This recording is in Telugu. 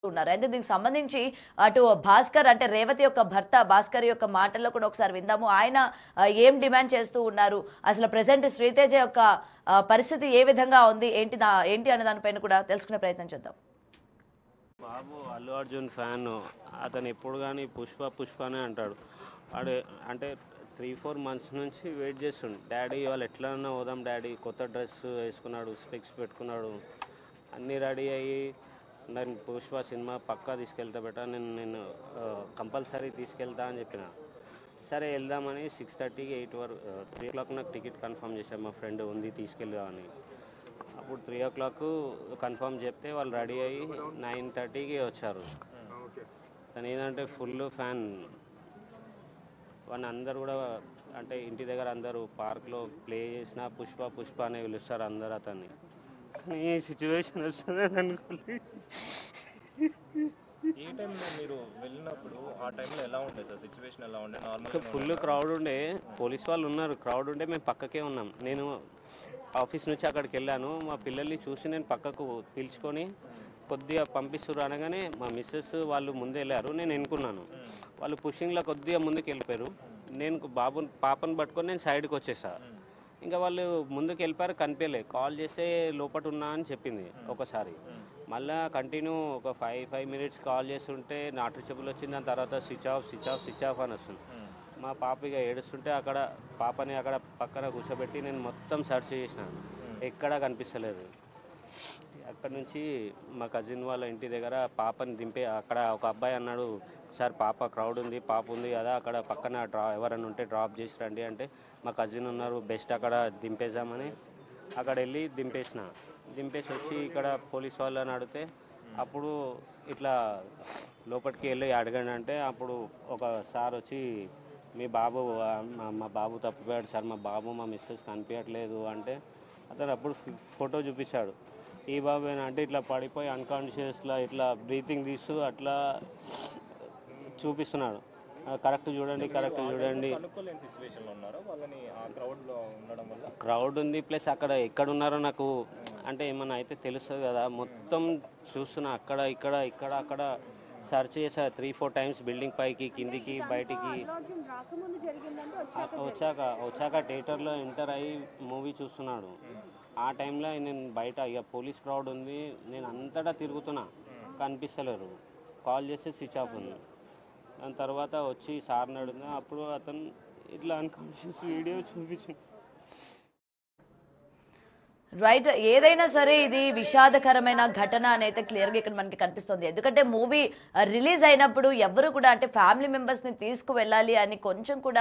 ఉన్నారు. అయితే దీనికి సంబంధించి అటు భాస్కర్ అంటే రేవతి యొక్క భర్త భాస్కర్ యొక్క మాటల్లో కూడా ఒకసారి విందాము. ఆయన ఏం డిమాండ్ చేస్తూ ఉన్నారు, అసలు ప్రెసెంట్ శ్రీతేజ యొక్క పరిస్థితి ఏ విధంగా ఉంది, ఏంటి అనే దానిపైన కూడా తెలుసుకునే ప్రయత్నం చేద్దాం. బాబు అల్లు అర్జున్ ఫ్యాన్. అతను ఎప్పుడు కానీ పుష్ప పుష్పనే అంటాడు. వాడు అంటే 3-4 months నుంచి వెయిట్ చేస్తుండు. డాడీ వాళ్ళు ఎట్లన్నా పోదాం డాడీ, కొత్త డ్రెస్ వేసుకున్నాడు, స్పెక్స్ పెట్టుకున్నాడు, అన్నీ రెడీ అయ్యి నేను పుష్ప సినిమా పక్కా తీసుకెళ్తా బెటా, నేను కంపల్సరీ తీసుకెళ్తా అని చెప్పిన. సరే వెళ్దామని 6:30కి 8 వరకు 3 o'clock నాకు టికెట్ కన్ఫర్మ్ చేశాను. మా ఫ్రెండ్ ఉంది తీసుకెళ్దామని. అప్పుడు 3 o'clock కన్ఫర్మ్ చెప్తే వాళ్ళు రెడీ అయ్యి 9:30కి వచ్చారు. తను ఏంటంటే ఫుల్ ఫ్యాన్. వాళ్ళని అందరు కూడా అంటే ఇంటి దగ్గర అందరూ పార్క్లో ప్లే చేసిన పుష్ప పుష్ప అనే పిలుస్తారు అందరు అతన్ని. కానీ ఈ సిచ్యువేషన్ వస్తుందని అనుకోలేదు. ఏ టైంలో మీరు వెళ్ళినప్పుడు ఆ టైంలో ఎలా ఉండే సార్, సిచ్యువేషన్ ఎలా ఉండే? నార్మల్గా ఫుల్ క్రౌడ్ ఉండే, పోలీస్ వాళ్ళు ఉన్నారు, క్రౌడ్ ఉండే, మేము పక్కకే ఉన్నాం. నేను ఆఫీస్ నుంచి అక్కడికి వెళ్ళాను. మా పిల్లల్ని చూసి నేను పక్కకు పిలుచుకొని కొద్దిగా పంపిస్తారు అనగానే మా మిస్సెస్ వాళ్ళు ముందే వెళ్ళారు, నేను ఎన్నుకున్నాను. వాళ్ళు పుషింగ్లో కొద్దిగా ముందుకు వెళ్ళిపోయారు. నేను పాపను పట్టుకొని నేను సైడ్కి వచ్చేసా. ఇంకా వాళ్ళు ముందుకు వెళ్ళిపోయారు, కనిపించలే. కాల్ చేస్తే లోపల ఉన్నా అని చెప్పింది ఒకసారి. మళ్ళీ కంటిన్యూ ఒక 5 minutes కాల్ చేస్తుంటే నాట్ రీచబుల్ వచ్చింది. దాని తర్వాత స్విచ్ ఆఫ్ అని వస్తుంది. మా పాప ఇక ఏడుస్తుంటే అక్కడ పాపని అక్కడ పక్కన కూర్చోబెట్టి నేను మొత్తం సెర్చ్ చేసినాను, ఎక్కడా కనిపిస్తలేదు. అక్కడ నుంచి మా కజిన్ వాళ్ళ ఇంటి దగ్గర పాపని దింపే, అక్కడ ఒక అబ్బాయి అన్నాడు, సార్ పాప క్రౌడ్ ఉంది, పాప ఉంది కదా అక్కడ పక్కన ఎవరైనా ఉంటే డ్రాప్ చేసి రండి అంటే, మా కజిన్ ఉన్నారు బెస్ట్ అక్కడ దింపేసామని అక్కడ వెళ్ళి దింపేసి వచ్చి ఇక్కడ పోలీస్ వాళ్ళని అడిగితే అప్పుడు ఇట్లా లోపలికి వెళ్ళి అడగండి అంటే అప్పుడు ఒక సార్ వచ్చి మీ బాబు మా బాబు తప్పిపోయాడు సార్, మా బాబు మా మిస్సెస్ కనిపించట్లేదు అంటే అతను అప్పుడు ఫోటో చూపించాడు. ఈ బాబు అంటే ఇట్లా పడిపోయి అన్కాన్షియస్లా ఇట్లా బ్రీతింగ్ తీస్తూ అట్లా చూపిస్తున్నాడు. కరెక్ట్ చూడండి. క్రౌడ్ ఉంది, ప్లస్ అక్కడ ఎక్కడ ఉన్నారో నాకు అంటే ఏమన్నా అయితే తెలుస్తుంది కదా. మొత్తం చూస్తున్నా అక్కడ అక్కడ సర్చ్ చేసా 3-4 times, బిల్డింగ్ పైకి కిందికి బయటికి. వచ్చాక థియేటర్లో ఎంటర్ అయ్యి మూవీ చూస్తున్నాడు. ఆ టైంలో నేను బయట ఇక పోలీస్ క్రౌడ్ ఉంది, నేను అంతటా తిరుగుతున్నా, కనిపిస్తలేరు. కాల్ చేస్తే స్విచ్ ఆఫ్ ఉంది. దాని తర్వాత వచ్చి సార్ని అడిగినా అప్పుడు అతను ఇట్లా అన్కాన్షియస్ వీడియో చూపించింది. రైట్, ఏదైనా సరే ఇది విషాదకరమైన ఘటన అనేది క్లియర్గా ఇక్కడ మనకి కనిపిస్తుంది. ఎందుకంటే మూవీ రిలీజ్ అయినప్పుడు ఎవరు కూడా అంటే ఫ్యామిలీ మెంబర్స్ని తీసుకువెళ్ళాలి అని కొంచెం కూడా